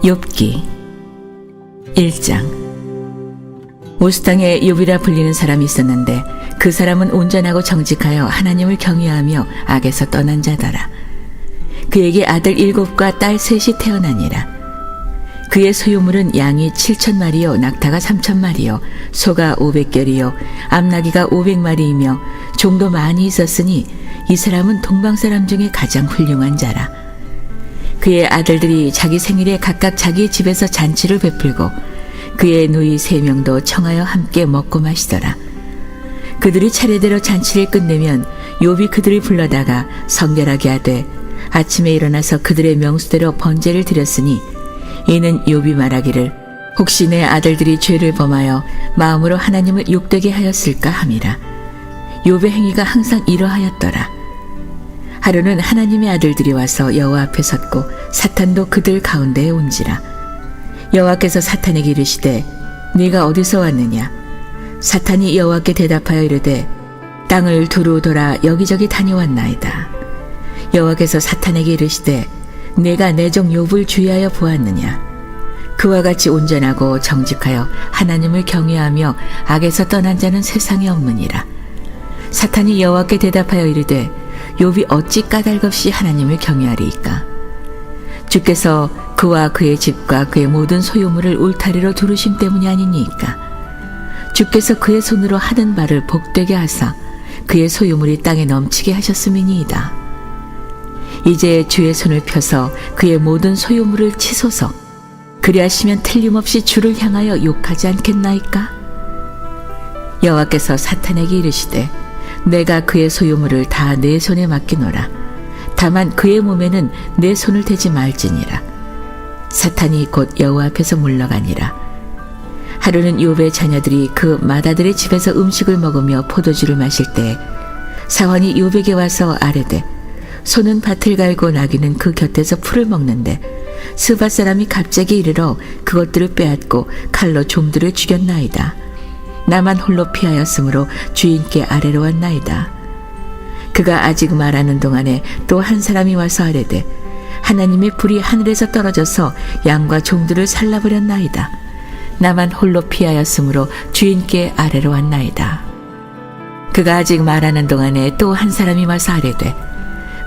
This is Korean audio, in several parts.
욥기 1장. 우스 땅에 욥이라 불리는 사람이 있었는데 그 사람은 온전하고 정직하여 하나님을 경외하며 악에서 떠난 자더라. 그에게 아들 7과 딸 3이 태어나니라. 그의 소유물은 양이 7,000마리요 낙타가 3,000마리요 소가 500결이요 암나귀가 500마리이며 종도 많이 있었으니 이 사람은 동방사람 중에 가장 훌륭한 자라. 그의 아들들이 자기 생일에 각각 자기 집에서 잔치를 베풀고 그의 누이 3명도 청하여 함께 먹고 마시더라. 그들이 차례대로 잔치를 끝내면 욥이 그들을 불러다가 성결하게 하되 아침에 일어나서 그들의 명수대로 번제를 드렸으니 이는 욥이 말하기를 혹시 내 아들들이 죄를 범하여 마음으로 하나님을 욕되게 하였을까 함이라. 욥의 행위가 항상 이러하였더라. 하루는 하나님의 아들들이 와서 여호와 앞에 섰고 사탄도 그들 가운데에 온지라. 여호와께서 사탄에게 이르시되 네가 어디서 왔느냐? 사탄이 여호와께 대답하여 이르되 땅을 두루 돌아 여기저기 다녀왔나이다. 여호와께서 사탄에게 이르시되 내가 내 종 욥을 주의하여 보았느냐? 그와 같이 온전하고 정직하여 하나님을 경외하며 악에서 떠난 자는 세상에 없느니라. 사탄이 여호와께 대답하여 이르되 욥이 어찌 까닭없이 하나님을 경외하리이까? 주께서 그와 그의 집과 그의 모든 소유물을 울타리로 두르심 때문이 아니니까? 주께서 그의 손으로 하는 바를 복되게 하사 그의 소유물이 땅에 넘치게 하셨음이니이다. 이제 주의 손을 펴서 그의 모든 소유물을 치소서. 그리하시면 틀림없이 주를 향하여 욕하지 않겠나이까? 여호와께서 사탄에게 이르시되 내가 그의 소유물을 다 내 손에 맡기노라. 다만 그의 몸에는 내 손을 대지 말지니라. 사탄이 곧 여호와 앞에서 물러가니라. 하루는 욥의 자녀들이 그 맏아들의 집에서 음식을 먹으며 포도주를 마실 때 사환이 욥에게 와서 아뢰되 소는 밭을 갈고 나귀는 그 곁에서 풀을 먹는데 스밧 사람이 갑자기 이르러 그것들을 빼앗고 칼로 종들을 죽였나이다. 나만 홀로 피하였으므로 주인께 아래로 왔나이다. 그가 아직 말하는 동안에 또 한 사람이 와서 아뢰되 하나님의 불이 하늘에서 떨어져서 양과 종들을 살라버렸나이다. 나만 홀로 피하였으므로 주인께 아래로 왔나이다. 그가 아직 말하는 동안에 또 한 사람이 와서 아뢰되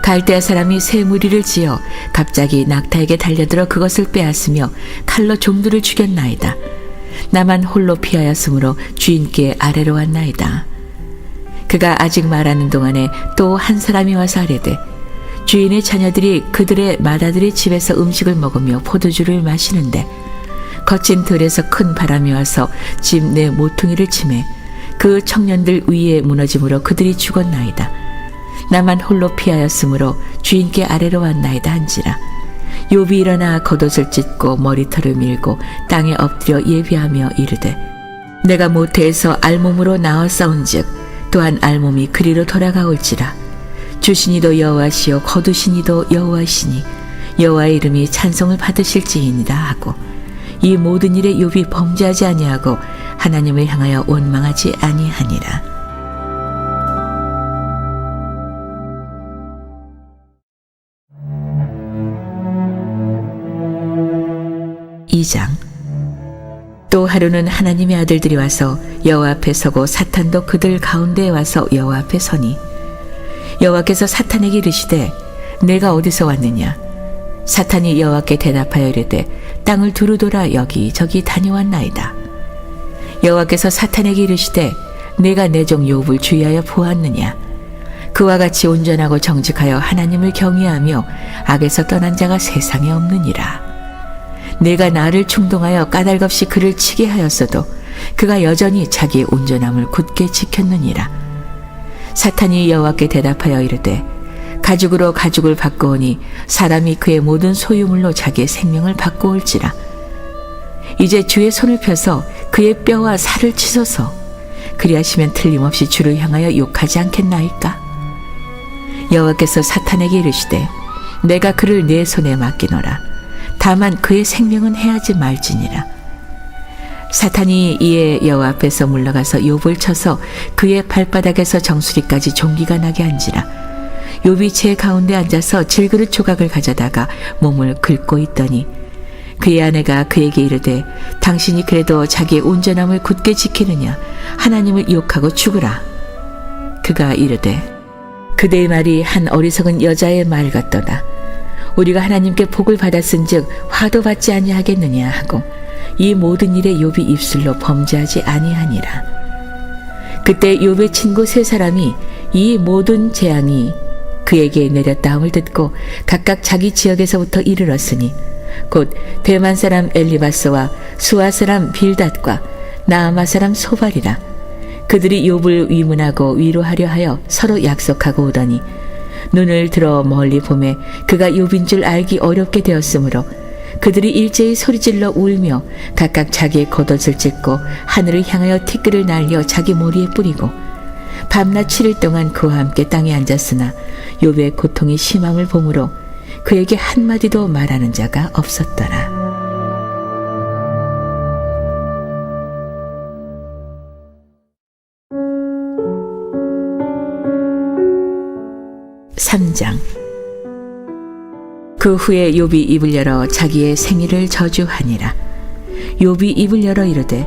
갈대아 사람이 새 무리를 지어 갑자기 낙타에게 달려들어 그것을 빼앗으며 칼로 종들을 죽였나이다. 나만 홀로 피하였으므로 주인께 아래로 왔나이다. 그가 아직 말하는 동안에 또 한 사람이 와서 아뢰되 주인의 자녀들이 그들의 맏아들의 집에서 음식을 먹으며 포도주를 마시는데 거친 들에서 큰 바람이 와서 집 내 모퉁이를 치매 그 청년들 위에 무너짐으로 그들이 죽었나이다. 나만 홀로 피하였으므로 주인께 아래로 왔나이다 한지라. 욥이 일어나 겉옷을 찢고 머리털을 밀고 땅에 엎드려 예비하며 이르되 내가 모태에서 알몸으로 나와 싸운즉 또한 알몸이 그리로 돌아가올지라. 주시니도 여호와시요 거두시니도 여호와시니 여호와의 이름이 찬송을 받으실지이니라 하고 이 모든 일에 욥이 범죄하지 아니하고 하나님을 향하여 원망하지 아니하니라. 2장. 또 하루는 하나님의 아들들이 와서 여호와 앞에 서고 사탄도 그들 가운데에 와서 여호와 앞에 서니 여호와께서 사탄에게 이르시되 내가 어디서 왔느냐? 사탄이 여호와께 대답하여 이르되 땅을 두루 돌아 여기저기 다녀왔나이다. 여호와께서 사탄에게 이르시되 내가 내 종 욥을 주의하여 보았느냐? 그와 같이 온전하고 정직하여 하나님을 경외하며 악에서 떠난 자가 세상에 없느니라. 내가 나를 충동하여 까닭없이 그를 치게 하였어도 그가 여전히 자기의 온전함을 굳게 지켰느니라. 사탄이 여호와께 대답하여 이르되 가죽으로 가죽을 바꾸오니 사람이 그의 모든 소유물로 자기의 생명을 바꾸올지라. 이제 주의 손을 펴서 그의 뼈와 살을 치소서. 그리하시면 틀림없이 주를 향하여 욕하지 않겠나이까? 여호와께서 사탄에게 이르시되 내가 그를 내 손에 맡기노라. 다만 그의 생명은 해하지 말지니라. 사탄이 이에 여호와 앞에서 물러가서 욥을 쳐서 그의 발바닥에서 정수리까지 종기가 나게 한지라. 욥이 제 가운데 앉아서 질그릇 조각을 가져다가 몸을 긁고 있더니 그의 아내가 그에게 이르되 당신이 그래도 자기의 온전함을 굳게 지키느냐 하나님을 욕하고 죽으라. 그가 이르되 그대의 말이 한 어리석은 여자의 말 같도다. 우리가 하나님께 복을 받았은즉 화도 받지 아니하겠느냐 하고 이 모든 일에 욥이 입술로 범죄하지 아니하니라. 그때 욥의 친구 세 사람이 이 모든 재앙이 그에게 내렸다함을 듣고 각각 자기 지역에서부터 이르렀으니 곧 대만 사람 엘리바스와 수아 사람 빌닷과 나아마 사람 소발이라. 그들이 욥을 위문하고 위로하려 하여 서로 약속하고 오더니 눈을 들어 멀리 보매 그가 욥인 줄 알기 어렵게 되었으므로 그들이 일제히 소리질러 울며 각각 자기의 겉옷을 찢고 하늘을 향하여 티끌을 날려 자기 머리에 뿌리고 밤낮 7일 동안 그와 함께 땅에 앉았으나 욥의 고통이 심함을 보므로 그에게 한마디도 말하는 자가 없었더라. 3장. 그 후에 욥이 입을 열어 자기의 생일을 저주하니라. 욥이 입을 열어 이르되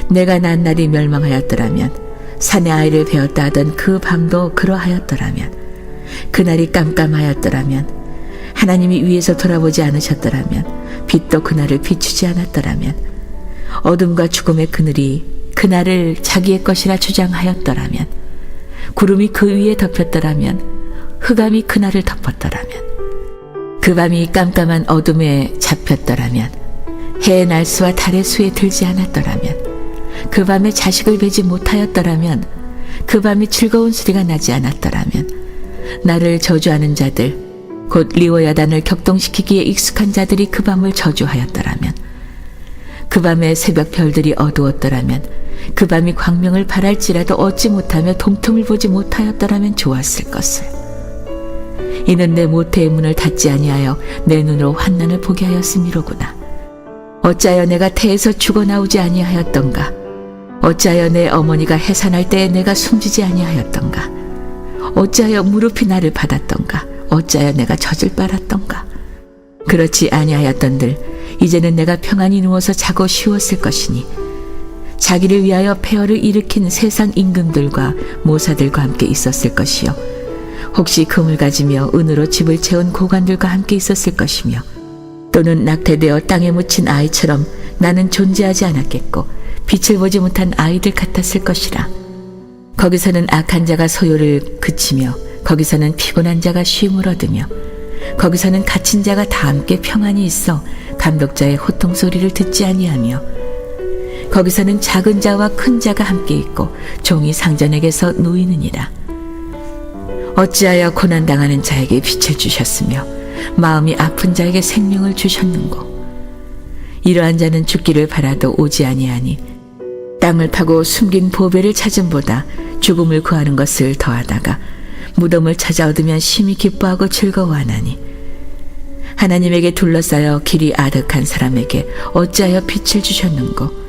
내가 난 날이 멸망하였더라면 산의 아이를 베었다 하던 그 밤도 그러하였더라면 그날이 깜깜하였더라면 하나님이 위에서 돌아보지 않으셨더라면 빛도 그날을 비추지 않았더라면 어둠과 죽음의 그늘이 그날을 자기의 것이라 주장하였더라면 구름이 그 위에 덮였더라면 흑암이 그날을 덮었더라면 그 밤이 깜깜한 어둠에 잡혔더라면 해의 날수와 달의 수에 들지 않았더라면 그 밤에 자식을 베지 못하였더라면 그 밤이 즐거운 소리가 나지 않았더라면 나를 저주하는 자들 곧 리워야단을 격동시키기에 익숙한 자들이 그 밤을 저주하였더라면 그 밤에 새벽 별들이 어두웠더라면 그 밤이 광명을 발할지라도 얻지 못하며 동틈을 보지 못하였더라면 좋았을 것을. 이는 내 모태의 문을 닫지 아니하여 내 눈으로 환난을 보게 하였음이로구나. 어찌하여 내가 태에서 죽어나오지 아니하였던가. 어찌하여 내 어머니가 해산할 때에 내가 숨지지 아니하였던가. 어찌하여 무릎이 나를 받았던가. 어찌하여 내가 젖을 빨았던가. 그렇지 아니하였던들 이제는 내가 평안히 누워서 자고 쉬웠을 것이니 자기를 위하여 폐허를 일으킨 세상 임금들과 모사들과 함께 있었을 것이요 혹시 금을 가지며 은으로 집을 채운 고관들과 함께 있었을 것이며 또는 낙태되어 땅에 묻힌 아이처럼 나는 존재하지 않았겠고 빛을 보지 못한 아이들 같았을 것이라. 거기서는 악한 자가 소요를 그치며 거기서는 피곤한 자가 쉼을 얻으며 거기서는 갇힌 자가 다 함께 평안히 있어 감독자의 호통 소리를 듣지 아니하며 거기서는 작은 자와 큰 자가 함께 있고 종이 상전에게서 놓이느니라. 어찌하여 고난당하는 자에게 빛을 주셨으며 마음이 아픈 자에게 생명을 주셨는고. 이러한 자는 죽기를 바라도 오지 아니하니 땅을 파고 숨긴 보배를 찾음보다 죽음을 구하는 것을 더하다가 무덤을 찾아 얻으면 심히 기뻐하고 즐거워하나니 하나님에게 둘러싸여 길이 아득한 사람에게 어찌하여 빛을 주셨는고.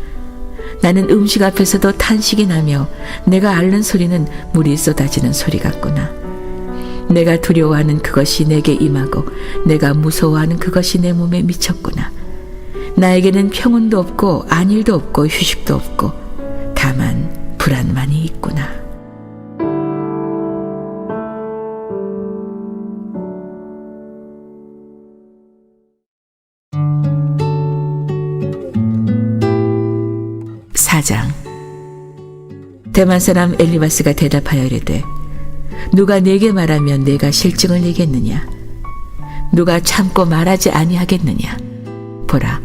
나는 음식 앞에서도 탄식이 나며 내가 앓는 소리는 물이 쏟아지는 소리 같구나. 내가 두려워하는 그것이 내게 임하고 내가 무서워하는 그것이 내 몸에 미쳤구나. 나에게는 평온도 없고 안일도 없고 휴식도 없고 다만 불안만이 있구나. 사장. 대만 사람 엘리바스가 대답하여 이르되 누가 내게 말하면 내가 실증을 내겠느냐. 누가 참고 말하지 아니하겠느냐. 보라,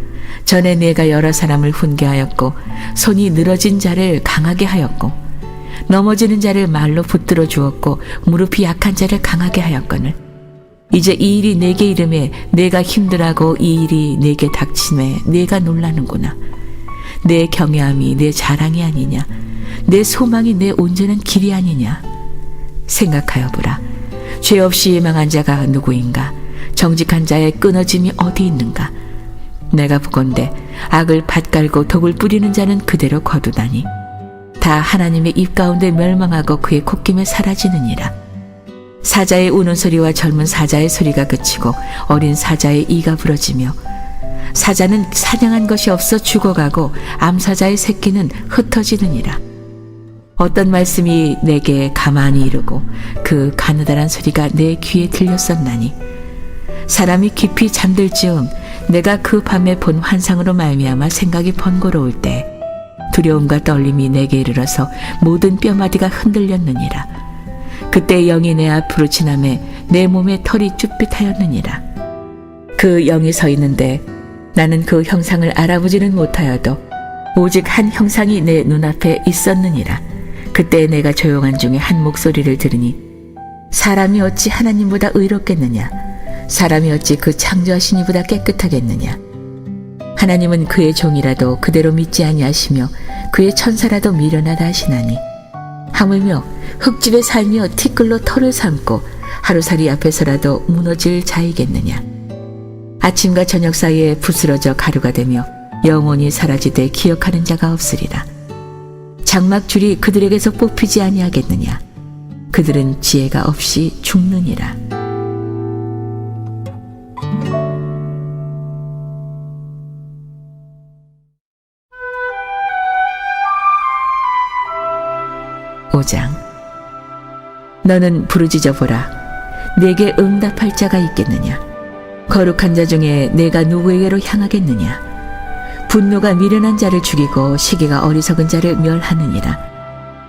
전에 내가 여러 사람을 훈계하였고 손이 늘어진 자를 강하게 하였고 넘어지는 자를 말로 붙들어 주었고 무릎이 약한 자를 강하게 하였거늘 이제 이 일이 내게 이름에 내가 힘들하고 이 일이 내게 닥침에 내가 놀라는구나. 내 경외함이 내 자랑이 아니냐. 내 소망이 내 온전한 길이 아니냐. 생각하여 보라. 죄 없이 망한 자가 누구인가. 정직한 자의 끊어짐이 어디 있는가. 내가 보건대 악을 밭갈고 독을 뿌리는 자는 그대로 거두다니 다 하나님의 입 가운데 멸망하고 그의 콧김에 사라지느니라. 사자의 우는 소리와 젊은 사자의 소리가 그치고 어린 사자의 이가 부러지며 사자는 사냥한 것이 없어 죽어가고 암사자의 새끼는 흩어지느니라. 어떤 말씀이 내게 가만히 이르고 그 가느다란 소리가 내 귀에 들렸었나니 사람이 깊이 잠들 즈음 내가 그 밤에 본 환상으로 말미암아 생각이 번거로울 때 두려움과 떨림이 내게 이르러서 모든 뼈마디가 흔들렸느니라. 그때 영이 내 앞으로 지나매 내 몸에 털이 쭈삣하였느니라. 그 영이 서 있는데 나는 그 형상을 알아보지는 못하여도 오직 한 형상이 내 눈앞에 있었느니라. 그때 내가 조용한 중에 한 목소리를 들으니 사람이 어찌 하나님보다 의롭겠느냐, 사람이 어찌 그 창조하신 이보다 깨끗하겠느냐. 하나님은 그의 종이라도 그대로 믿지 아니하시며 그의 천사라도 미련하다 하시나니 하물며 흙집에 살며 티끌로 털을 삼고 하루살이 앞에서라도 무너질 자이겠느냐. 아침과 저녁 사이에 부스러져 가루가 되며 영원히 사라지되 기억하는 자가 없으리라. 장막줄이 그들에게서 뽑히지 아니하겠느냐. 그들은 지혜가 없이 죽느니라. 오장. 너는 부르짖어 보라. 내게 응답할 자가 있겠느냐. 거룩한 자 중에 내가 누구에게로 향하겠느냐. 분노가 미련한 자를 죽이고 시기가 어리석은 자를 멸하느니라.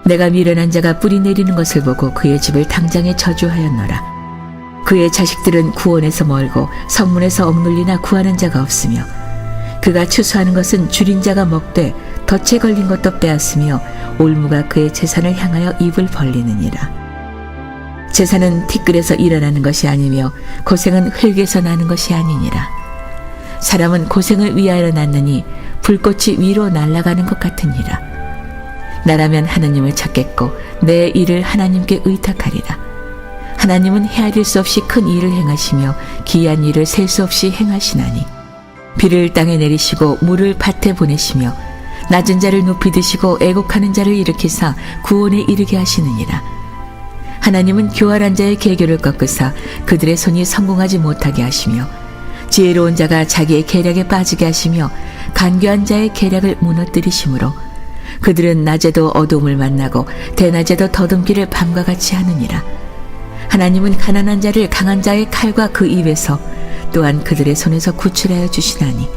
내가 미련한 자가 뿌리 내리는 것을 보고 그의 집을 당장에 저주하였노라. 그의 자식들은 구원에서 멀고 성문에서 억눌리나 구하는 자가 없으며 그가 추수하는 것은 줄인 자가 먹되 덫에 걸린 것도 빼앗으며 올무가 그의 재산을 향하여 입을 벌리느니라. 재산은 티끌에서 일어나는 것이 아니며 고생은 흙에서 나는 것이 아니니라. 사람은 고생을 위하여 났느니 불꽃이 위로 날아가는 것 같으니라. 나라면 하나님을 찾겠고 내 일을 하나님께 의탁하리라. 하나님은 헤아릴 수 없이 큰 일을 행하시며 기이한 일을 셀 수 없이 행하시나니 비를 땅에 내리시고 물을 밭에 보내시며 낮은 자를 높이 드시고 애곡하는 자를 일으키사 구원에 이르게 하시느니라. 하나님은 교활한 자의 계교를 꺾으사 그들의 손이 성공하지 못하게 하시며 지혜로운 자가 자기의 계략에 빠지게 하시며 간교한 자의 계략을 무너뜨리시므로 그들은 낮에도 어둠을 만나고 대낮에도 더듬기를 밤과 같이 하느니라. 하나님은 가난한 자를 강한 자의 칼과 그 입에서 또한 그들의 손에서 구출하여 주시나니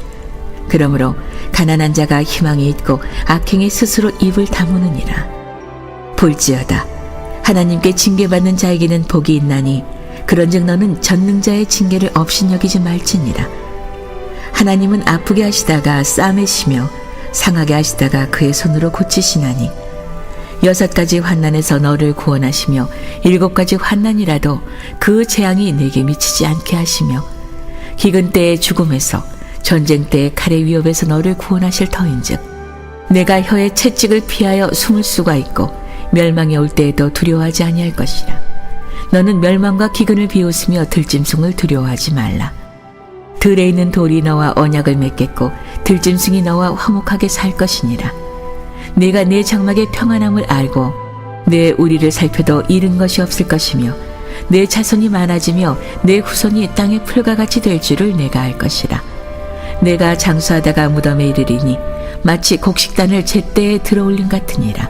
그러므로 가난한 자가 희망이 있고 악행이 스스로 입을 다무느니라. 볼지어다 하나님께 징계받는 자에게는 복이 있나니 그런즉 너는 전능자의 징계를 업신여기지 말지니라. 하나님은 아프게 하시다가 싸매시며 상하게 하시다가 그의 손으로 고치시나니 6가지 환난에서 너를 구원하시며 7가지 환난이라도 그 재앙이 내게 미치지 않게 하시며 기근 때의 죽음에서 전쟁 때의 칼의 위협에서 너를 구원하실 터인즉 내가 혀의 채찍을 피하여 숨을 수가 있고 멸망이 올 때에도 두려워하지 아니할 것이라. 너는 멸망과 기근을 비웃으며 들짐승을 두려워하지 말라. 들에 있는 돌이 너와 언약을 맺겠고 들짐승이 너와 화목하게 살 것이니라. 네가 내 장막의 평안함을 알고 내 우리를 살펴도 잃은 것이 없을 것이며 내 자손이 많아지며 내 후손이 땅의 풀과 같이 될 줄을 내가 알 것이라. 내가 장수하다가 무덤에 이르리니 마치 곡식단을 제때에 들어올림 같으니라.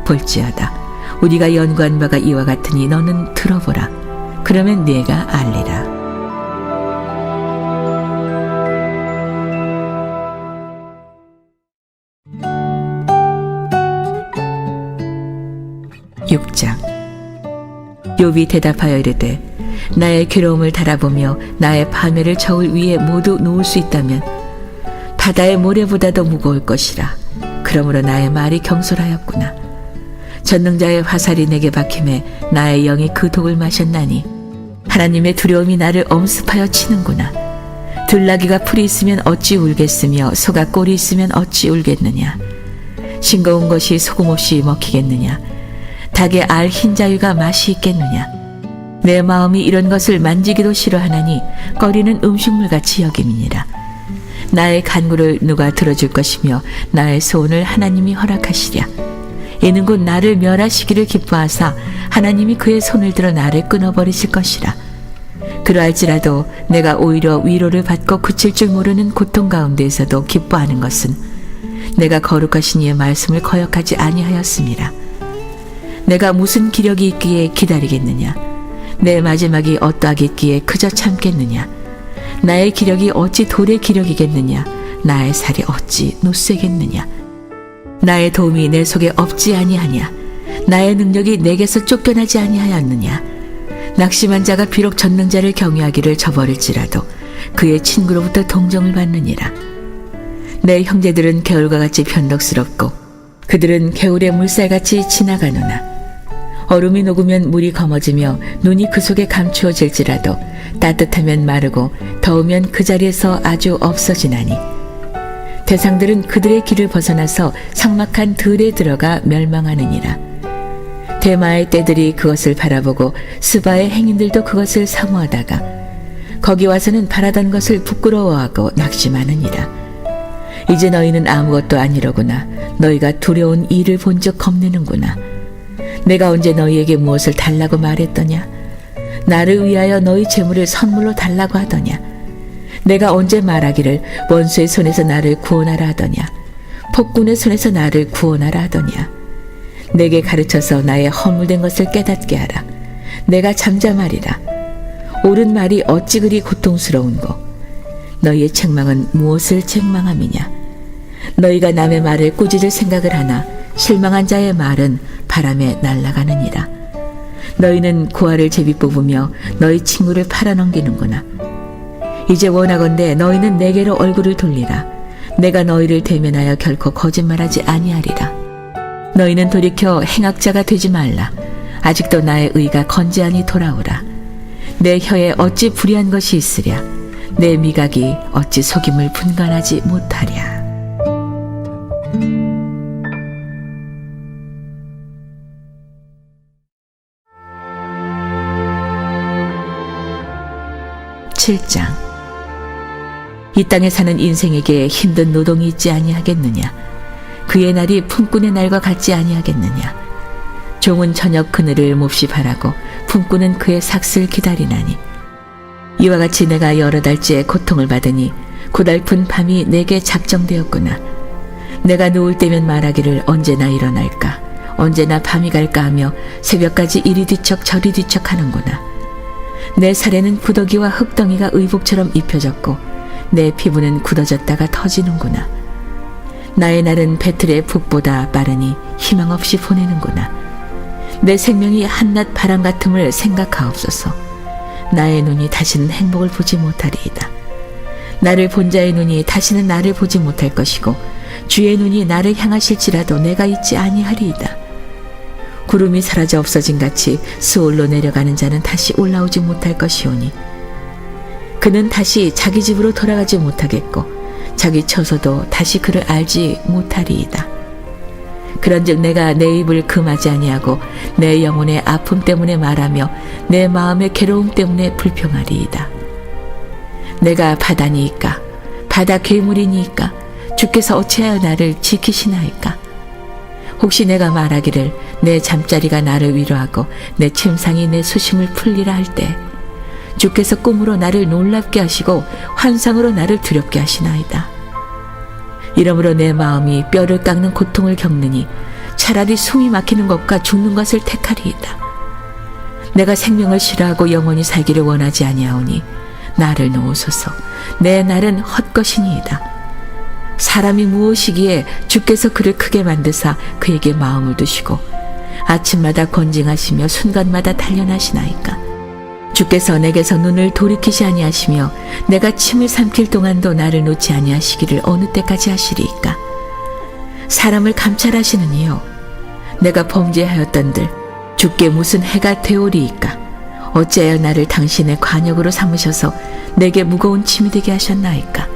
볼지어다 우리가 연구한 바가 이와 같으니 너는 들어보라. 그러면 네가 알리라. (6장) 욥이 대답하여 이르되 나의 괴로움을 달아보며 나의 파멸을 저울 위에 모두 놓을 수 있다면 바다의 모래보다도 무거울 것이라. 그러므로 나의 말이 경솔하였구나. 전능자의 화살이 내게 박힘에 나의 영이 그 독을 마셨나니 하나님의 두려움이 나를 엄습하여 치는구나. 들나귀가 풀이 있으면 어찌 울겠으며 소가 꼴이 있으면 어찌 울겠느냐. 싱거운 것이 소금 없이 먹히겠느냐. 닭의 알 흰 자유가 맛이 있겠느냐. 내 마음이 이런 것을 만지기도 싫어하나니 꺼리는 음식물같이 여김이니라. 나의 간구를 누가 들어줄 것이며 나의 소원을 하나님이 허락하시랴. 이는 곧 나를 멸하시기를 기뻐하사 하나님이 그의 손을 들어 나를 끊어버리실 것이라. 그러할지라도 내가 오히려 위로를 받고 그칠 줄 모르는 고통 가운데에서도 기뻐하는 것은 내가 거룩하신 이의 말씀을 거역하지 아니하였음이라. 내가 무슨 기력이 있기에 기다리겠느냐? 내 마지막이 어떠하겠기에 그저 참겠느냐? 나의 기력이 어찌 돌의 기력이겠느냐? 나의 살이 어찌 노쇠겠느냐? 나의 도움이 내 속에 없지 아니하냐? 나의 능력이 내게서 쫓겨나지 아니하였느냐? 낙심한 자가 비록 전능자를 경외하기를 저버릴지라도 그의 친구로부터 동정을 받느니라. 내 형제들은 겨울과 같이 변덕스럽고 그들은 겨울의 물살같이 지나가노나 얼음이 녹으면 물이 검어지며 눈이 그 속에 감추어질지라도 따뜻하면 마르고 더우면 그 자리에서 아주 없어지나니 대상들은 그들의 길을 벗어나서 삭막한 들에 들어가 멸망하느니라. 대마의 떼들이 그것을 바라보고 스바의 행인들도 그것을 사모하다가 거기 와서는 바라던 것을 부끄러워하고 낙심하느니라. 이제 너희는 아무것도 아니로구나. 너희가 두려운 일을 본즉 겁내는구나. 내가 언제 너희에게 무엇을 달라고 말했더냐? 나를 위하여 너희 재물을 선물로 달라고 하더냐? 내가 언제 말하기를 원수의 손에서 나를 구원하라 하더냐? 폭군의 손에서 나를 구원하라 하더냐? 내게 가르쳐서 나의 허물된 것을 깨닫게 하라. 내가 잠잠하리라. 옳은 말이 어찌 그리 고통스러운고? 너희의 책망은 무엇을 책망함이냐? 너희가 남의 말을 꾸짖을 생각을 하나 실망한 자의 말은 바람에 날아가느니라. 너희는 고아를 제비 뽑으며 너희 친구를 팔아넘기는구나. 이제 원하건대 너희는 내게로 얼굴을 돌리라. 내가 너희를 대면하여 결코 거짓말하지 아니하리라. 너희는 돌이켜 행악자가 되지 말라. 아직도 나의 의가 건재하니 돌아오라. 내 혀에 어찌 불의한 것이 있으랴. 내 미각이 어찌 속임을 분간하지 못하랴. (7장) 이 땅에 사는 인생에게 힘든 노동이 있지 아니하겠느냐? 그의 날이 품꾼의 날과 같지 아니하겠느냐? 종은 저녁 그늘을 몹시 바라고 품꾼은 그의 삭슬 기다리나니 이와 같이 내가 여러 달째 고통을 받으니 고달픈 밤이 내게 작정되었구나. 내가 누울 때면 말하기를 언제나 일어날까? 언제나 밤이 갈까 하며 새벽까지 이리 뒤척 저리 뒤척 하는구나. 내 살에는 구더기와 흙덩이가 의복처럼 입혀졌고 내 피부는 굳어졌다가 터지는구나. 나의 날은 배틀의 북보다 빠르니 희망 없이 보내는구나. 내 생명이 한낮 바람 같음을 생각하옵소서. 나의 눈이 다시는 행복을 보지 못하리이다. 나를 본 자의 눈이 다시는 나를 보지 못할 것이고 주의 눈이 나를 향하실지라도 내가 있지 아니하리이다. 구름이 사라져 없어진 같이 스올로 내려가는 자는 다시 올라오지 못할 것이오니 그는 다시 자기 집으로 돌아가지 못하겠고 자기 처소도 다시 그를 알지 못하리이다. 그런즉 내가 내 입을 금하지 아니하고 내 영혼의 아픔 때문에 말하며 내 마음의 괴로움 때문에 불평하리이다. 내가 바다니이까 바다 괴물이니이까 주께서 어찌하여 나를 지키시나이까? 혹시 내가 말하기를 내 잠자리가 나를 위로하고 내 침상이 내 수심을 풀리라 할 때 주께서 꿈으로 나를 놀랍게 하시고 환상으로 나를 두렵게 하시나이다. 이러므로 내 마음이 뼈를 깎는 고통을 겪느니 차라리 숨이 막히는 것과 죽는 것을 택하리이다. 내가 생명을 싫어하고 영원히 살기를 원하지 아니하오니 나를 놓으소서. 내 날은 헛것이니이다. 사람이 무엇이기에 주께서 그를 크게 만드사 그에게 마음을 두시고 아침마다 권징하시며 순간마다 단련하시나이까? 주께서 내게서 눈을 돌이키지 아니하시며 내가 침을 삼킬 동안도 나를 놓지 아니하시기를 어느 때까지 하시리이까? 사람을 감찰하시는 이요 내가 범죄하였던들 주께 무슨 해가 되오리이까? 어찌하여 나를 당신의 관역으로 삼으셔서 내게 무거운 짐이 되게 하셨나이까?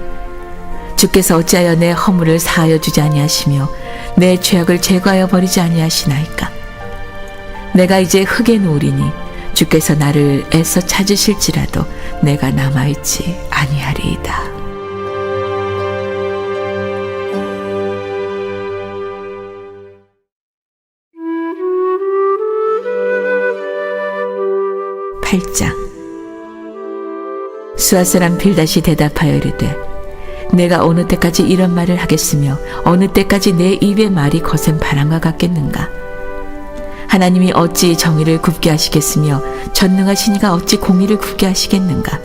주께서 어찌하여 내 허물을 사하여 주지 아니하시며 내 죄악을 제거하여 버리지 아니하시나이까? 내가 이제 흙에 누우리니 주께서 나를 애써 찾으실지라도 내가 남아있지 아니하리이다. (8장) 수아 사람 빌닷이 대답하여 이르되 내가 어느 때까지 이런 말을 하겠으며 어느 때까지 내 입의 말이 거센 바람과 같겠는가. 하나님이 어찌 정의를 굽게 하시겠으며 전능하신 이가 어찌 공의를 굽게 하시겠는가.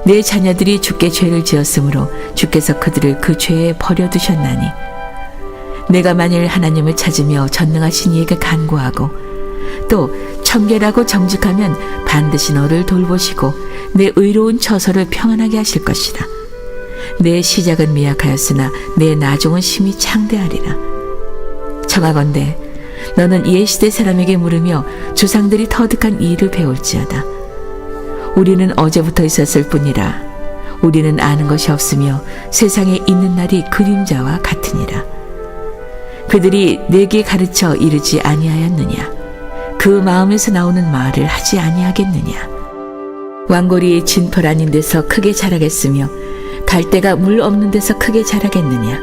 내 자녀들이 주께 죄를 지었으므로 주께서 그들을 그 죄에 버려두셨나니 내가 만일 하나님을 찾으며 전능하신 이에게 간구하고 또 청결하고 정직하면 반드시 너를 돌보시고 내 의로운 처소를 평안하게 하실 것이라. 내 시작은 미약하였으나 내 나중은 심히 창대하리라. 청하건대 너는 옛시대 사람에게 물으며 조상들이 터득한 일을 배울지어다. 우리는 어제부터 있었을 뿐이라. 우리는 아는 것이 없으며 세상에 있는 날이 그림자와 같으니라. 그들이 내게 가르쳐 이르지 아니하였느냐. 그 마음에서 나오는 말을 하지 아니하겠느냐. 왕골이 진펄 아닌 데서 크게 자라겠으며 갈대가 물 없는 데서 크게 자라겠느냐.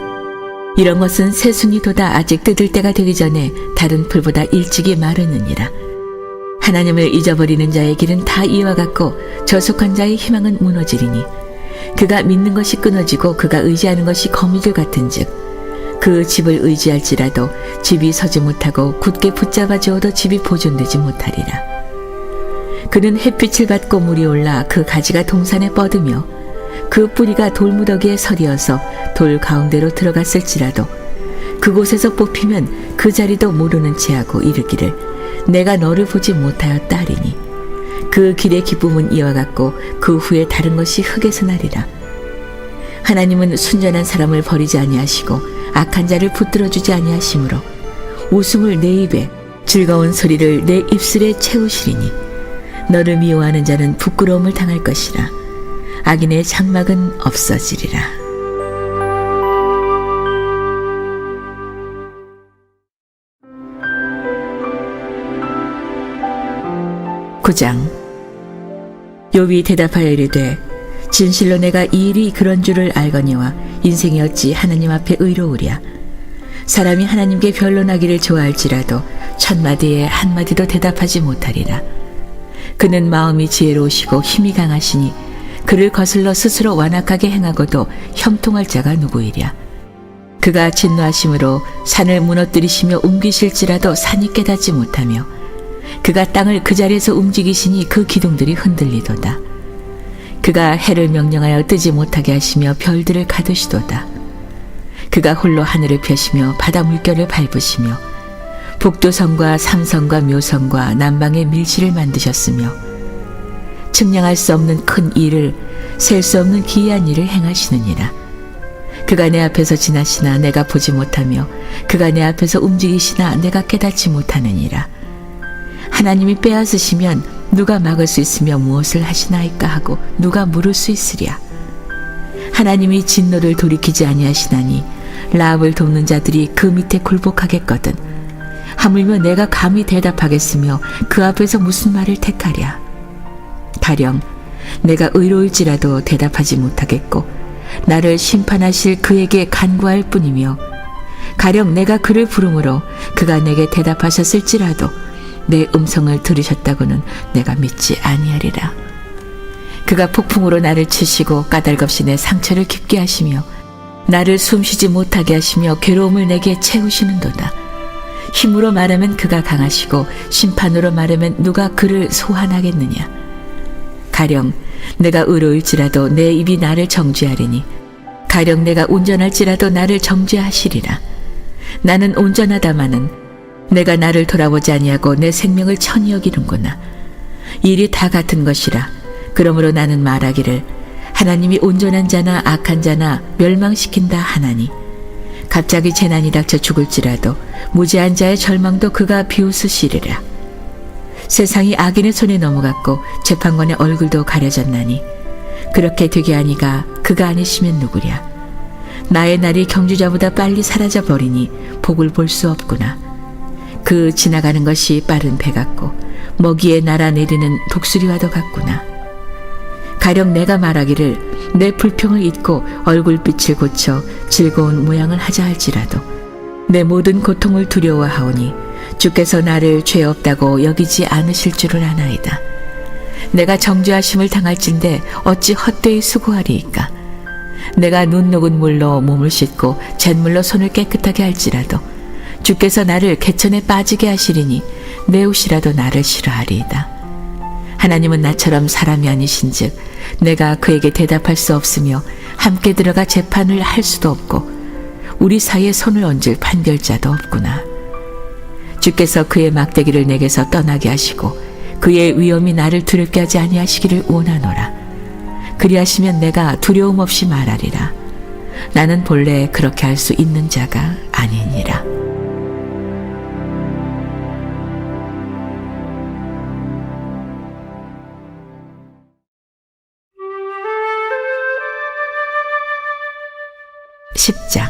이런 것은 새순이 돋아 아직 뜯을 때가 되기 전에 다른 풀보다 일찍이 마르느니라. 하나님을 잊어버리는 자의 길은 다 이와 같고 저속한 자의 희망은 무너지리니 그가 믿는 것이 끊어지고 그가 의지하는 것이 거미줄 같은즉 그 집을 의지할지라도 집이 서지 못하고 굳게 붙잡아 주어도 집이 보존되지 못하리라. 그는 햇빛을 받고 물이 올라 그 가지가 동산에 뻗으며 그 뿌리가 돌무더기에 서리어서 돌 가운데로 들어갔을지라도 그곳에서 뽑히면 그 자리도 모르는 체하고 이르기를 내가 너를 보지 못하였다 하리니 그 길의 기쁨은 이와 같고 그 후에 다른 것이 흙에서 나리라. 하나님은 순전한 사람을 버리지 아니하시고 악한 자를 붙들어주지 아니하시므로 웃음을 내 입에 즐거운 소리를 내 입술에 채우시리니 너를 미워하는 자는 부끄러움을 당할 것이라. 악인의 장막은 없어지리라. 9장. 욥이 대답하여 이르되 진실로 내가 이 일이 그런 줄을 알거니와 인생이 어찌 하나님 앞에 의로우랴. 사람이 하나님께 변론하기를 좋아할지라도 천마디에 한마디도 대답하지 못하리라. 그는 마음이 지혜로우시고 힘이 강하시니 그를 거슬러 스스로 완악하게 행하고도 형통할 자가 누구이랴. 그가 진노하심으로 산을 무너뜨리시며 옮기실지라도 산이 깨닫지 못하며 그가 땅을 그 자리에서 움직이시니 그 기둥들이 흔들리도다. 그가 해를 명령하여 뜨지 못하게 하시며 별들을 가두시도다. 그가 홀로 하늘을 펴시며 바다 물결을 밟으시며 북두성과 삼성과 묘성과 남방의 밀실을 만드셨으며 측량할 수 없는 큰 일을 셀 수 없는 기이한 일을 행하시느니라. 그가 내 앞에서 지나시나 내가 보지 못하며 그가 내 앞에서 움직이시나 내가 깨닫지 못하느니라. 하나님이 빼앗으시면 누가 막을 수 있으며 무엇을 하시나이까 하고 누가 물을 수 있으랴. 하나님이 진노를 돌이키지 아니하시나니 라합을 돕는 자들이 그 밑에 굴복하겠거든. 하물며 내가 감히 대답하겠으며 그 앞에서 무슨 말을 택하랴. 가령 내가 의로울지라도 대답하지 못하겠고 나를 심판하실 그에게 간구할 뿐이며 가령 내가 그를 부름으로 그가 내게 대답하셨을지라도 내 음성을 들으셨다고는 내가 믿지 아니하리라. 그가 폭풍으로 나를 치시고 까닭없이 내 상처를 깊게 하시며 나를 숨쉬지 못하게 하시며 괴로움을 내게 채우시는도다. 힘으로 말하면 그가 강하시고 심판으로 말하면 누가 그를 소환하겠느냐. 가령 내가 의로울지라도 내 입이 나를 정죄하리니 가령 내가 온전할지라도 나를 정죄하시리라. 나는 온전하다마는 내가 나를 돌아보지 아니하고 내 생명을 천히 여기는구나. 일이 다 같은 것이라. 그러므로 나는 말하기를 하나님이 온전한 자나 악한 자나 멸망시킨다 하나니 갑자기 재난이 닥쳐 죽을지라도 무죄한 자의 절망도 그가 비웃으시리라. 세상이 악인의 손에 넘어갔고 재판관의 얼굴도 가려졌나니 그렇게 되게 하니가 그가 아니시면 누구랴. 나의 날이 경주자보다 빨리 사라져 버리니 복을 볼 수 없구나. 그 지나가는 것이 빠른 배 같고 먹이에 날아내리는 독수리와도 같구나. 가령 내가 말하기를 내 불평을 잊고 얼굴빛을 고쳐 즐거운 모양을 하자 할지라도 내 모든 고통을 두려워하오니 주께서 나를 죄 없다고 여기지 않으실 줄을 아나이다. 내가 정죄하심을 당할진대 어찌 헛되이 수고하리이까. 내가 눈 녹은 물로 몸을 씻고 잿물로 손을 깨끗하게 할지라도 주께서 나를 개천에 빠지게 하시리니 내 옷이라도 나를 싫어하리이다. 하나님은 나처럼 사람이 아니신즉 내가 그에게 대답할 수 없으며 함께 들어가 재판을 할 수도 없고 우리 사이에 손을 얹을 판결자도 없구나. 주께서 그의 막대기를 내게서 떠나게 하시고 그의 위엄이 나를 두렵게 하지 아니하시기를 원하노라. 그리하시면 내가 두려움 없이 말하리라. 나는 본래 그렇게 할 수 있는 자가 아니니라. (10장)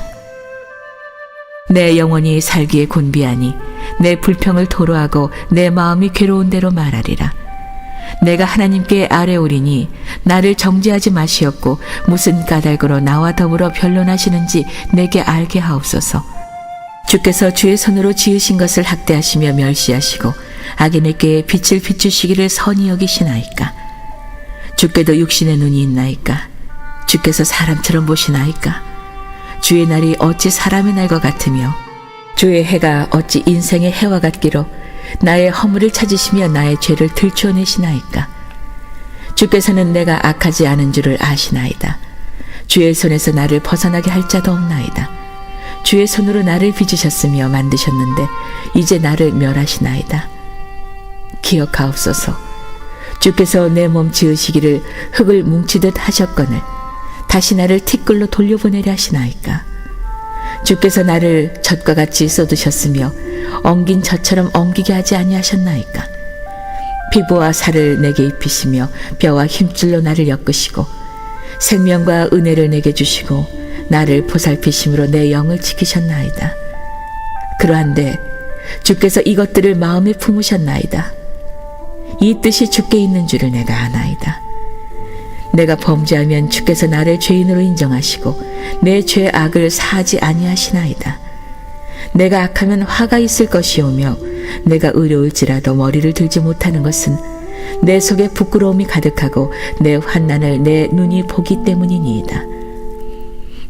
내 영혼이 살기에 곤비하니 내 불평을 토로하고 내 마음이 괴로운 대로 말하리라. 내가 하나님께 아뢰오리니 나를 정죄하지 마시옵고 무슨 까닭으로 나와 더불어 변론하시는지 내게 알게 하옵소서. 주께서 주의 손으로 지으신 것을 학대하시며 멸시하시고 악인에게 빛을 비추시기를 선히 여기시나이까. 주께도 육신의 눈이 있나이까. 주께서 사람처럼 보시나이까. 주의 날이 어찌 사람의 날과 같으며 주의 해가 어찌 인생의 해와 같기로 나의 허물을 찾으시며 나의 죄를 들추어내시나이까. 주께서는 내가 악하지 않은 줄을 아시나이다. 주의 손에서 나를 벗어나게 할 자도 없나이다. 주의 손으로 나를 빚으셨으며 만드셨는데 이제 나를 멸하시나이다. 기억하옵소서. 주께서 내 몸 지으시기를 흙을 뭉치듯 하셨거늘 다시 나를 티끌로 돌려보내려 하시나이까. 주께서 나를 젖과 같이 쏟으셨으며 엉긴 젖처럼 엉기게 하지 아니하셨나이까. 피부와 살을 내게 입히시며 뼈와 힘줄로 나를 엮으시고 생명과 은혜를 내게 주시고 나를 보살피심으로 내 영을 지키셨나이다. 그러한데 주께서 이것들을 마음에 품으셨나이다. 이 뜻이 주께 있는 줄을 내가 아나이다. 내가 범죄하면 주께서 나를 죄인으로 인정하시고 내 죄악을 사하지 아니하시나이다. 내가 악하면 화가 있을 것이오며 내가 의로울지라도 머리를 들지 못하는 것은 내 속에 부끄러움이 가득하고 내 환난을 내 눈이 보기 때문이니이다.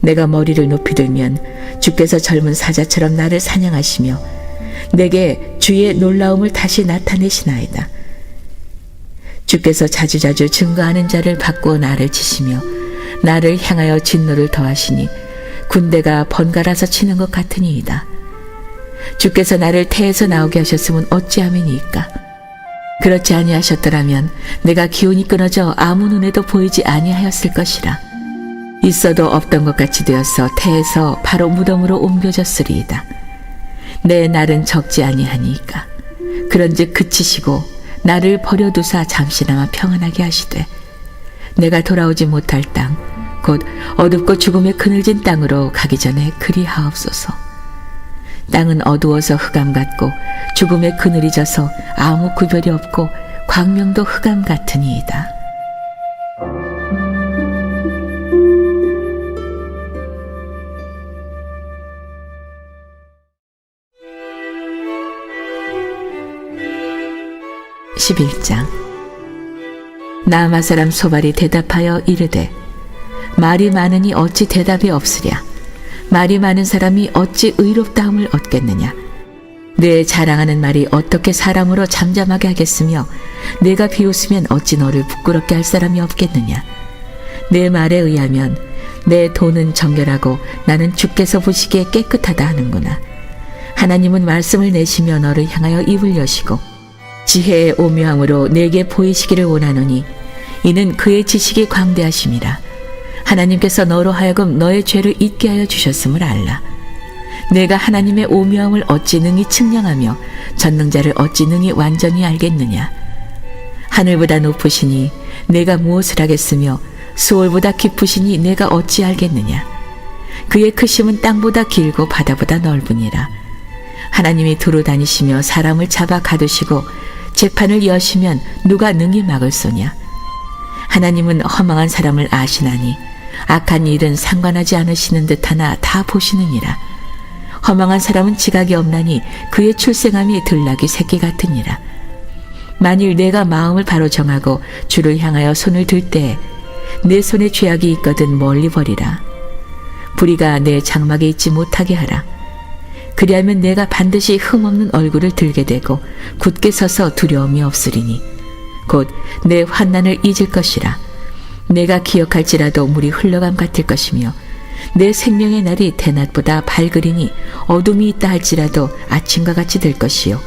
내가 머리를 높이 들면 주께서 젊은 사자처럼 나를 사냥하시며 내게 주의 놀라움을 다시 나타내시나이다. 주께서 자주자주 증거하는 자를 바꾸어 나를 치시며 나를 향하여 진노를 더하시니 군대가 번갈아서 치는 것 같으니이다. 주께서 나를 태에서 나오게 하셨으면 어찌함이니까. 그렇지 아니하셨더라면 내가 기운이 끊어져 아무 눈에도 보이지 아니하였을 것이라. 있어도 없던 것 같이 되어서 태에서 바로 무덤으로 옮겨졌으리이다. 내 날은 적지 아니하니까. 그런즉 그치시고 나를 버려두사 잠시나마 평안하게 하시되 내가 돌아오지 못할 땅 곧 어둡고 죽음에 그늘진 땅으로 가기 전에 그리하옵소서. 땅은 어두워서 흑암 같고 죽음에 그늘이 져서 아무 구별이 없고 광명도 흑암 같으니이다. (11장) 나아마 사람 소발이 대답하여 이르되 말이 많으니 어찌 대답이 없으랴. 말이 많은 사람이 어찌 의롭다함을 얻겠느냐. 내 자랑하는 말이 어떻게 사람으로 잠잠하게 하겠으며 내가 비웃으면 어찌 너를 부끄럽게 할 사람이 없겠느냐. 내 말에 의하면 내 돈은 정결하고 나는 주께서 보시기에 깨끗하다 하는구나. 하나님은 말씀을 내시며 너를 향하여 입을 여시고 지혜의 오묘함으로 내게 보이시기를 원하노니 이는 그의 지식이 광대하심이라. 하나님께서 너로 하여금 너의 죄를 잊게 하여 주셨음을 알라. 내가 하나님의 오묘함을 어찌 능히 측량하며 전능자를 어찌 능히 완전히 알겠느냐. 하늘보다 높으시니 내가 무엇을 하겠으며 수월보다 깊으시니 내가 어찌 알겠느냐. 그의 크심은 땅보다 길고 바다보다 넓으니라. 하나님이 두루 다니시며 사람을 잡아 가두시고 재판을 여시면 누가 능히 막을 소냐. 하나님은 허망한 사람을 아시나니 악한 일은 상관하지 않으시는 듯하나 다 보시느니라. 허망한 사람은 지각이 없나니 그의 출생함이 들나귀 새끼 같으니라. 만일 내가 마음을 바로 정하고 주를 향하여 손을 들 때에 내 손에 죄악이 있거든 멀리 버리라. 불의가 내 장막에 있지 못하게 하라. 그리하면 내가 반드시 흠없는 얼굴을 들게 되고 굳게 서서 두려움이 없으리니 곧 내 환난을 잊을 것이라. 내가 기억할지라도 물이 흘러감 같을 것이며 내 생명의 날이 대낮보다 밝으리니 어둠이 있다 할지라도 아침과 같이 될 것이요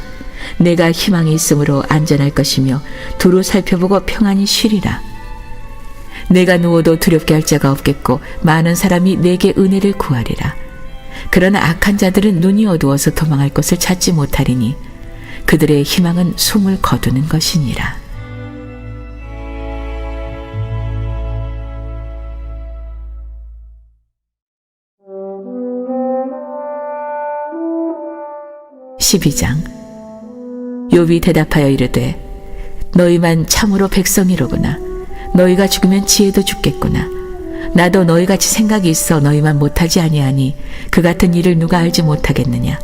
내가 희망이 있으므로 안전할 것이며 두루 살펴보고 평안히 쉬리라. 내가 누워도 두렵게 할 자가 없겠고 많은 사람이 내게 은혜를 구하리라. 그러나 악한 자들은 눈이 어두워서 도망할 곳을 찾지 못하리니 그들의 희망은 숨을 거두는 것이니라. (12장) 욥이 대답하여 이르되 너희만 참으로 백성이로구나. 너희가 죽으면 지혜도 죽겠구나. 나도 너희같이 생각이 있어 너희만 못하지 아니하니 그 같은 일을 누가 알지 못하겠느냐.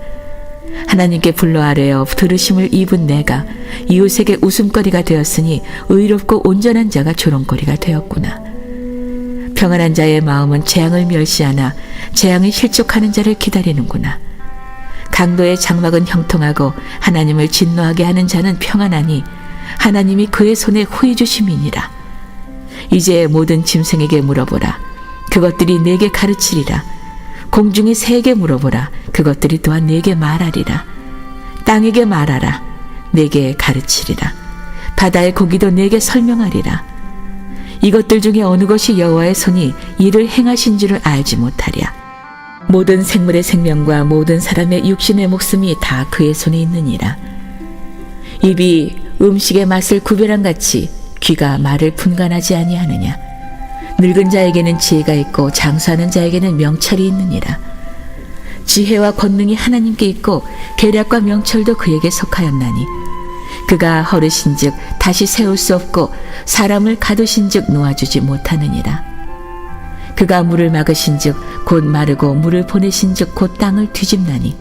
하나님께 불러 아뢰어 들으심을 입은 내가 이웃에게 웃음거리가 되었으니 의롭고 온전한 자가 조롱거리가 되었구나. 평안한 자의 마음은 재앙을 멸시하나 재앙이 실족하는 자를 기다리는구나. 강도의 장막은 형통하고 하나님을 진노하게 하는 자는 평안하니 하나님이 그의 손에 후히 주심이니라. 이제 모든 짐승에게 물어보라. 그것들이 내게 가르치리라. 공중의 새에게 물어보라. 그것들이 또한 내게 말하리라. 땅에게 말하라. 내게 가르치리라. 바다의 고기도 내게 설명하리라. 이것들 중에 어느 것이 여호와의 손이 이를 행하신 줄을 알지 못하랴. 모든 생물의 생명과 모든 사람의 육신의 목숨이 다 그의 손에 있느니라. 입이 음식의 맛을 구별함같이 귀가 말을 분간하지 아니하느냐. 늙은 자에게는 지혜가 있고 장수하는 자에게는 명철이 있느니라. 지혜와 권능이 하나님께 있고 계략과 명철도 그에게 속하였나니 그가 허르신즉 다시 세울 수 없고 사람을 가두신즉 놓아주지 못하느니라. 그가 물을 막으신즉 곧 마르고 물을 보내신즉 곧 땅을 뒤집나니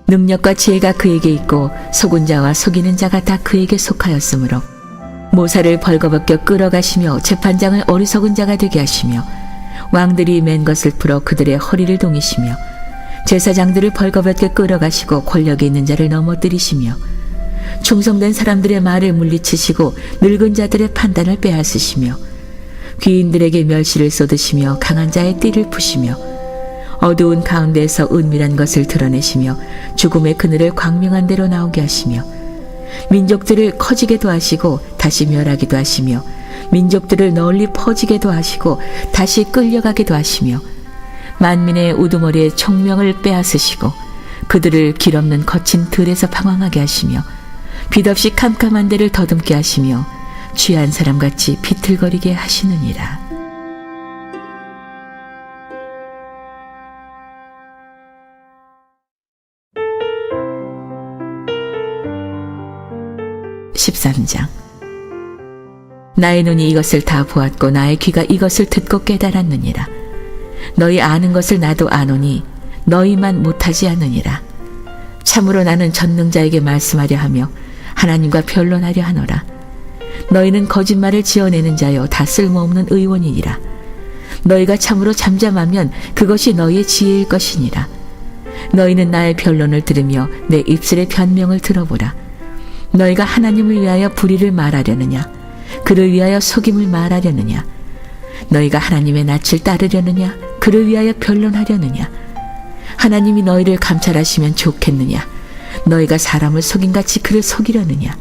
능력과 지혜가 그에게 있고 속은 자와 속이는 자가 다 그에게 속하였으므로 모사를 벌거벗겨 끌어가시며 재판장을 어리석은 자가 되게 하시며 왕들이 맨 것을 풀어 그들의 허리를 동이시며 제사장들을 벌거벗겨 끌어가시고 권력이 있는 자를 넘어뜨리시며 충성된 사람들의 말을 물리치시고 늙은 자들의 판단을 빼앗으시며 귀인들에게 멸시를 쏟으시며 강한 자의 띠를 푸시며 어두운 가운데에서 은밀한 것을 드러내시며 죽음의 그늘을 광명한 대로 나오게 하시며 민족들을 커지게도 하시고 다시 멸하기도 하시며 민족들을 널리 퍼지게도 하시고 다시 끌려가기도 하시며 만민의 우두머리에 총명을 빼앗으시고 그들을 길 없는 거친 들에서 방황하게 하시며 빛없이 캄캄한 데를 더듬게 하시며 취한 사람같이 비틀거리게 하시느니라. (13장) 나의 눈이 이것을 다 보았고 나의 귀가 이것을 듣고 깨달았느니라. 너희 아는 것을 나도 아노니 너희만 못하지 않느니라. 참으로 나는 전능자에게 말씀하려 하며 하나님과 변론하려 하노라. 너희는 거짓말을 지어내는 자여 다 쓸모없는 의원이니라. 너희가 참으로 잠잠하면 그것이 너희의 지혜일 것이니라. 너희는 나의 변론을 들으며 내 입술의 변명을 들어보라. 너희가 하나님을 위하여 불의를 말하려느냐? 그를 위하여 속임을 말하려느냐? 너희가 하나님의 낯을 따르려느냐? 그를 위하여 변론하려느냐? 하나님이 너희를 감찰하시면 좋겠느냐? 너희가 사람을 속임같이 그를 속이려느냐?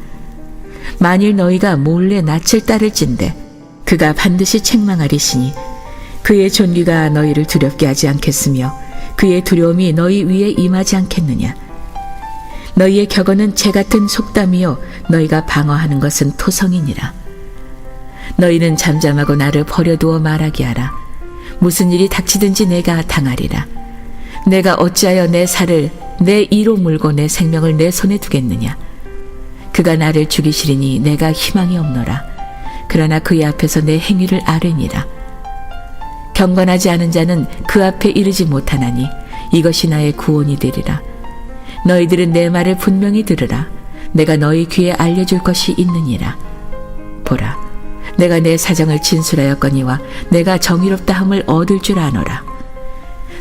만일 너희가 몰래 낯을 따를진대 그가 반드시 책망하리시니 그의 존귀가 너희를 두렵게 하지 않겠으며 그의 두려움이 너희 위에 임하지 않겠느냐? 너희의 격언은 재같은 속담이요 너희가 방어하는 것은 토성이니라. 너희는 잠잠하고 나를 버려두어 말하게 하라. 무슨 일이 닥치든지 내가 당하리라. 내가 어찌하여 내 살을 내 이로 물고 내 생명을 내 손에 두겠느냐? 그가 나를 죽이시리니 내가 희망이 없노라. 그러나 그의 앞에서 내 행위를 아뢰니라. 경건하지 않은 자는 그 앞에 이르지 못하나니 이것이 나의 구원이 되리라. 너희들은 내 말을 분명히 들으라. 내가 너희 귀에 알려줄 것이 있느니라. 보라, 내가 내 사정을 진술하였거니와 내가 정의롭다함을 얻을 줄 아노라.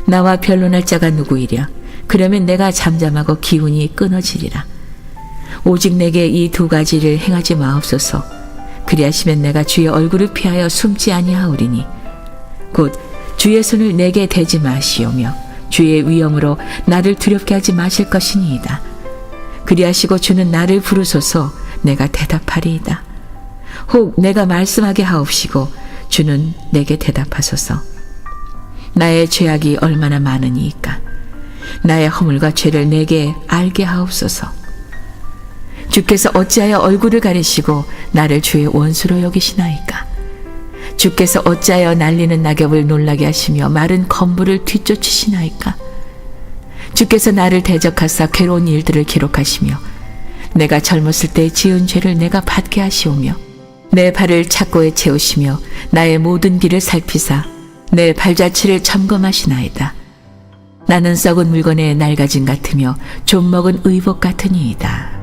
나와 변론할 자가 누구이랴? 그러면 내가 잠잠하고 기운이 끊어지리라. 오직 내게 이 두 가지를 행하지 마옵소서. 그리하시면 내가 주의 얼굴을 피하여 숨지 아니하오리니 곧 주의 손을 내게 대지 마시오며 주의 위엄으로 나를 두렵게 하지 마실 것이니이다. 그리하시고 주는 나를 부르소서. 내가 대답하리이다. 혹 내가 말씀하게 하옵시고 주는 내게 대답하소서. 나의 죄악이 얼마나 많으니이까. 나의 허물과 죄를 내게 알게 하옵소서. 주께서 어찌하여 얼굴을 가리시고 나를 주의 원수로 여기시나이까. 주께서 어찌하여 날리는 낙엽을 놀라게 하시며 마른 건물을 뒤쫓으시나이까. 주께서 나를 대적하사 괴로운 일들을 기록하시며 내가 젊었을 때 지은 죄를 내가 받게 하시오며 내 발을 착고에 채우시며 나의 모든 길을 살피사 내 발자취를 점검하시나이다. 나는 썩은 물건에 낡아진 같으며 좀 먹은 의복 같으니이다.